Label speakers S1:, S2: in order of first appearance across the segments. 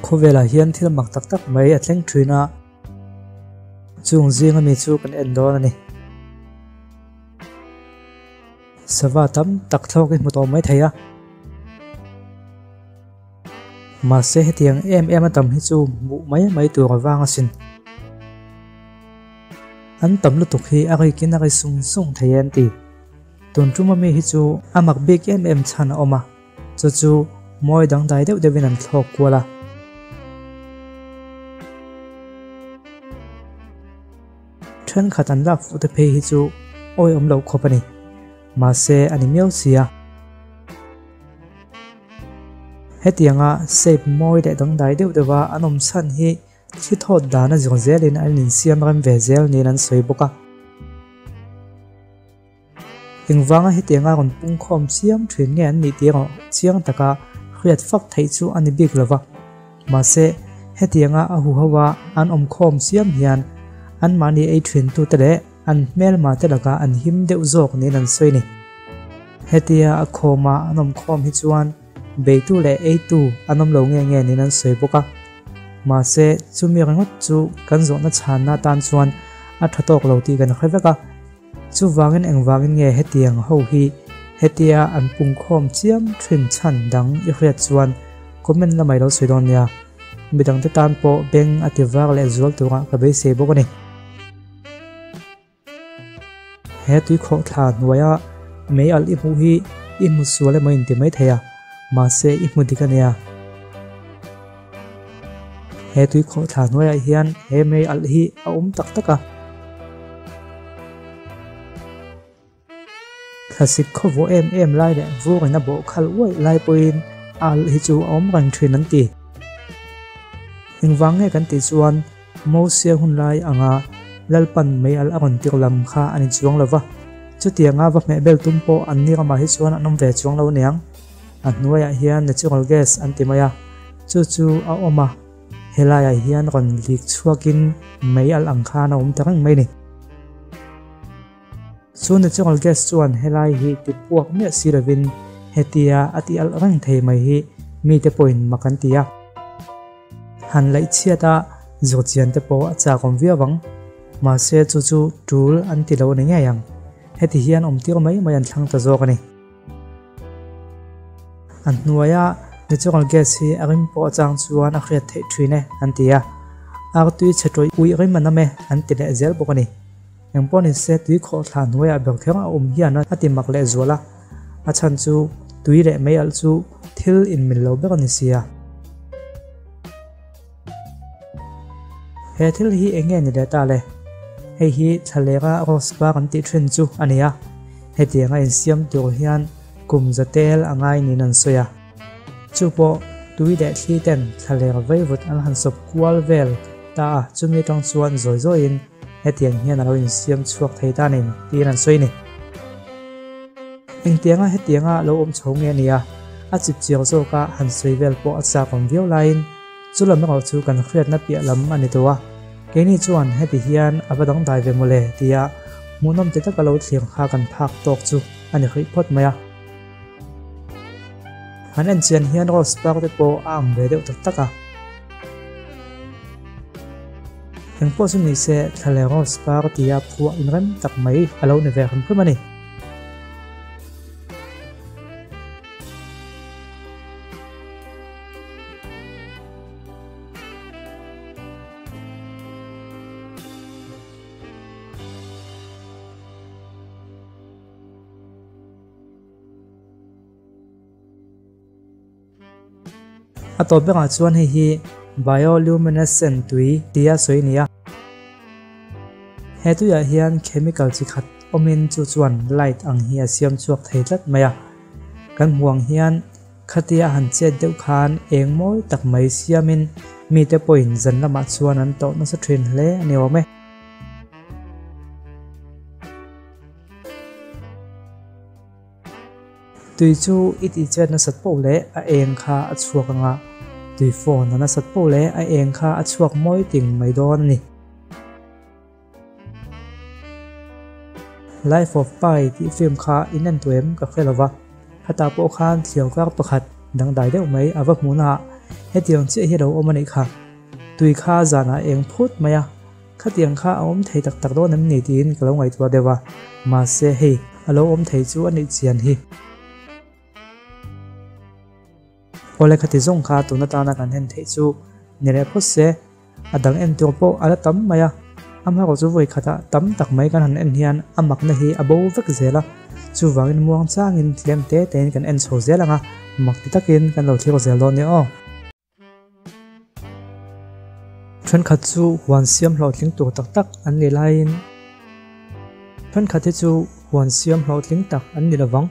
S1: khuvela hian thil mak tak tak mai a tleng thina chung zinga mi chu kan en don ani sawa tam tak thlok mu to mai theya ma se hetiang em atam hi chu mu mai tur wanga sin an tam lu tuk hi agai kin agai sung thayen ti tun tuma mi hi chu amak big chan oma chu moi dang dai deuh devin an thlok kwala then khatan lak fu te phe hi chu oi om lo khopani ma se ani miau sia hetianga sep moi de dang dai deuh dewa anom san hi thi thot dana jongzelin anin siam ram vezel ni nan soi boka ingwanga hetianga ron pung khom chiam thrin nge an ni tiang chiang taka khriat fak thei chu ani bik lova ma se hetianga a hu hawa an om khom chiam hian an mani ei thrin tu tele an mel ma te laka an him deuh zok ni nan soi ni hetia a khoma anom khom hi chuan beitu le eitu anom lo nge ni nan soi boka ma se chumi rangot chu kan zo na chan na tan chuan a thatok lo ti kan khweka chu wangin engwangin nge hetiang ho hi hetia an pung khom chiam thrin chan dang i khriat chuan comment la mai lo soidon ya midang te tan po beng atiwak le zual tunga ka be se bokani he tui kho thla nuaya mei al i mu hi i mu suale mai inti mai theya ma se i mu dikania he tui kho thla nuaya hian he mei al hi a tak taka khasik khovo em lai le vu na bo khal wai lai poin al hi chu ran thrin an ti hingwang nge kan ti chuan mo se hun lai anga lalpan mei al aron tirlam kha ani chuang lova chutianga va me bel tumpo anni ma hi chuan anom ve chuang lo niang annuaya hian natural gas antimaya chu a oma helaya hian ron lik chuakin mei al angkha na tarang mai ni chu natural gas chuan helai hi ti puak me siravin hetia ati al rang thei mai hi mi te point makantia han lai chiata zochian te po acha kom viawang ma se chu tul an ti lo ne nge yang heti hian tir mai an thlang ta zok ani an nuaya natural gas hi arim po chang chuan a khriat thei thine an tia ar tui chetoi ui rim maname an ti le zel bokani engponi se tui kho thla nuaya ber thera hian ati mak le zola a chan chu tui le mai al chu thil in min lo ber ani sia he thil hi enge ni data le hei hi thalega rospa kan ti thrin chu ania hetianga in siam tur hian kum zatel angai ni nan soya chupo tui de thli ten thalega veivut an han sop kwal vel ta chumi tang chuan zoi in hetiang hian alo in siam chuak thei ta nin ti nan soi ni engtianga hetianga lo chhong nge nia a chip chiang zo ka han soi vel po acha kom viau lain chulam ro chu kan khriat na pia lam ani towa keni chuan heti hian abadang dai ve mole tia munom te ta kalo thliang kha kan phak tok chu ani khri phot maya hanan chian hian ro spark te po ang ve deuh tak taka engpo chu ni se thale ro spark tia phua in rem tak mai alo ne ve kham phumani atope nga chuan hi bioluminescent tui tia soinia hetuya hian chemical chi khat omin chu chuan light ang hi asiam chuak theilat maya kan huang hian khatia han che deuh khan engmoi tak mai siamin mi te point zan lama chuan an to na sa thin hle aniwame tui chu iti chen na sat po le a eng kha a chuak anga tui phone na sat po le a eng kha a chuak moi ting mai don ni Life of Pi ti film kha inan tuem ka khelova hata po khan thiau kar pakhat dang dai deuh mai awa hmuna hetiang che hi ro omani kha tui kha zana eng phut maya khatiang kha om thei tak tak do nam ni tin kalo ngai tua dewa ma se hi alo om thei chu ani chian hi ole khati zong kha tuna ta na kan hen thei chu nire phut se adang en tur po ala tam maya ama ko chu voi khata tam tak mai kan han en hian amak na hi abo vek zela chu wangin muang changin tlem te ten kan en so zelanga mak ti takin kan lo thil zel do ni o thon khat chu wan siam hlo tling tur tak tak an ni lain thon khat chu wan siam hlo tling tak an ni lawang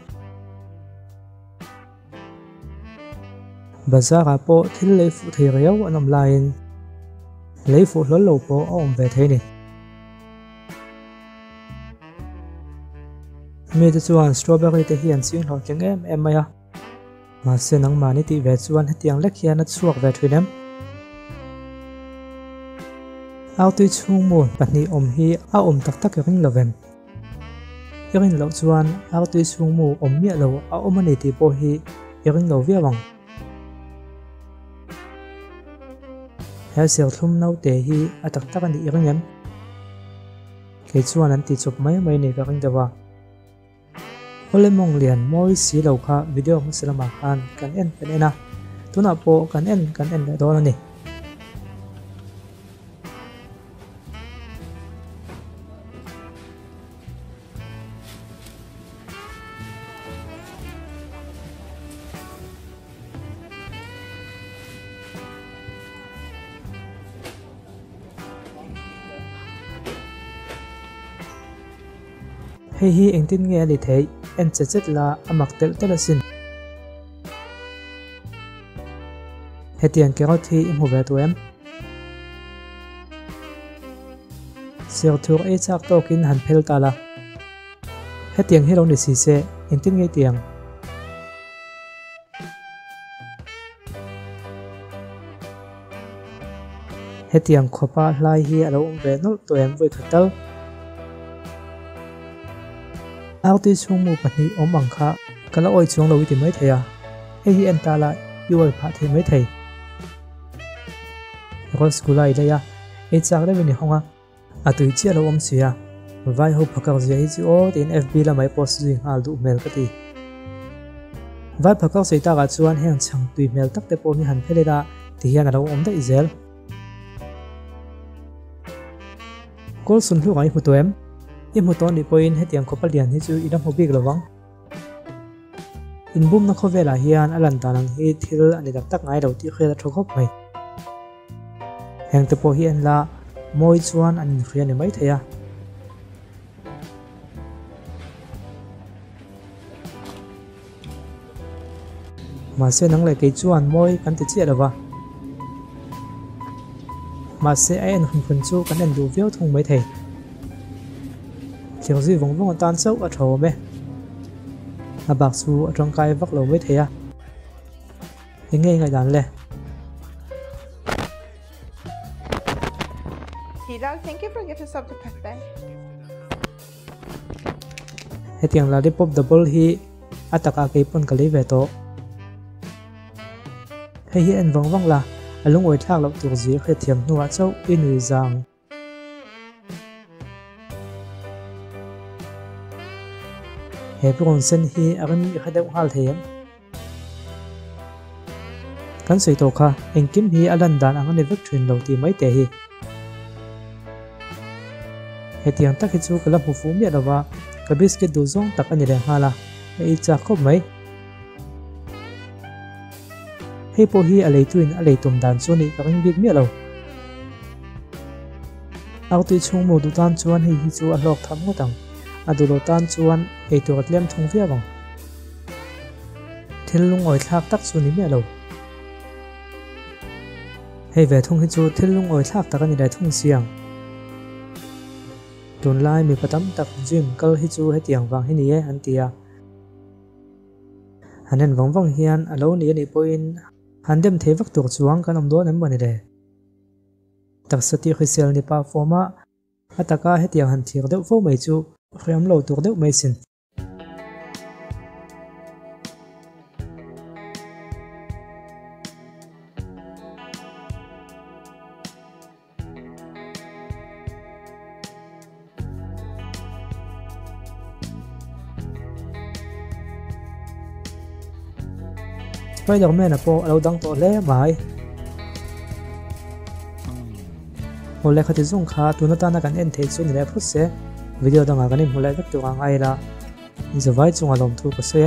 S1: bazara po thil lei fu thei reu anom lain lei fu hlol lo po om ve thei ni me te chuan strawberry te hian sing hlo tling em maya ma se nang mani ti ve chuan hetiang lek hian a chuak ve thinem ao tui chung mun pahnih om hi a om tak tak ring lovem irin lo chuan ao tui chung mu om mia lo a om ani ti po hi iring lo viawang he sel thum nau te hi a tak tak ani iring em ke chuan an ti chop mai mai ne ka ring dawa ole mong lian moi si lo kha video ma selama khan kan en penena tuna po kan en do ani hei hi engtin nge li thei en chechet la amak tel tel asin hetiang ke rothi im huwa tu em ser thur e chak tokin han phel tala hetiang hi lo ni si se engtin nge tiang hetiang khopa hlai hi alo ve nol to em voi khatal ao ti chung mu pahnih om ang kha kala oi chung lo ti mai theya hei hi en tala yual pha the mai thei ro skula ila ya e chak le ni honga atui chi lo om sia vai ho phakar zia hi chi o tin fb la mai post zing hal du mail ka ti vai phakar sei ta ga chuan heng chang tui mail tak te po hi han phele da ti hian alo om da izel kol sun hlu ngai hu to em imuton ni point hetiang khopalian hi chu idam hobik lawang inbum na khovela hian alan tanang hi thil ani dak tak ngai lo ti khela thokop mai heng te po hian la moi chuan an khria ni mai theya ma se nang le ke chuan moi kan ti chi lawa ma se ai an hun chu kan en du viau thung mai thei chiều gì vòng vòng tan sâu ở thầu mẹ à bạc su ở trong cái vắt lầu mới thế à nghe ngày đàn lẹ
S2: thank you for giving us up to birthday.
S1: hết tiếng là đi pop double hi ataka cái pon cái lấy về to hay hiện vòng vòng là lúc ngồi thang lộc thuộc gì khi thiềm nuốt sâu in người giang he pron sen hi agan khadeu hal them kan sei to kha engkim hi alan dan angani vek thrin lo ti mai te hi hetiang tak hi chu kala hu fu mi dawa ka biscuit du zong tak ani le hala ei cha khop mai hei po hi alei tuin alei tum dan chu ni ka ring bik mi lo auti chung mo du tan chuan hei hi chu a lok tham ngotang adulo tan chuan ei to atlem thung via bang thil lung oi thak tak chu ni me lo hei ve thung hi chu thil lung oi thak tak ani dai thung siang tun lai mi patam tak gym kal hi chu hetiang wang hi ni e an tia hanen wang wang hian alo ni ani poin handem the vak tur chuang kan om do nam bani de tak sati khisel ni pa forma ataka hetiang han thir deuh fo mai chu khriam lo tur deuh mai sin Spider-Man na po alo dang to le mai ole khati zung kha tunata na kan en thei chu ni le phut se video danga kan in mulai vek tu ang ai la in zawai chunga lom thu ko se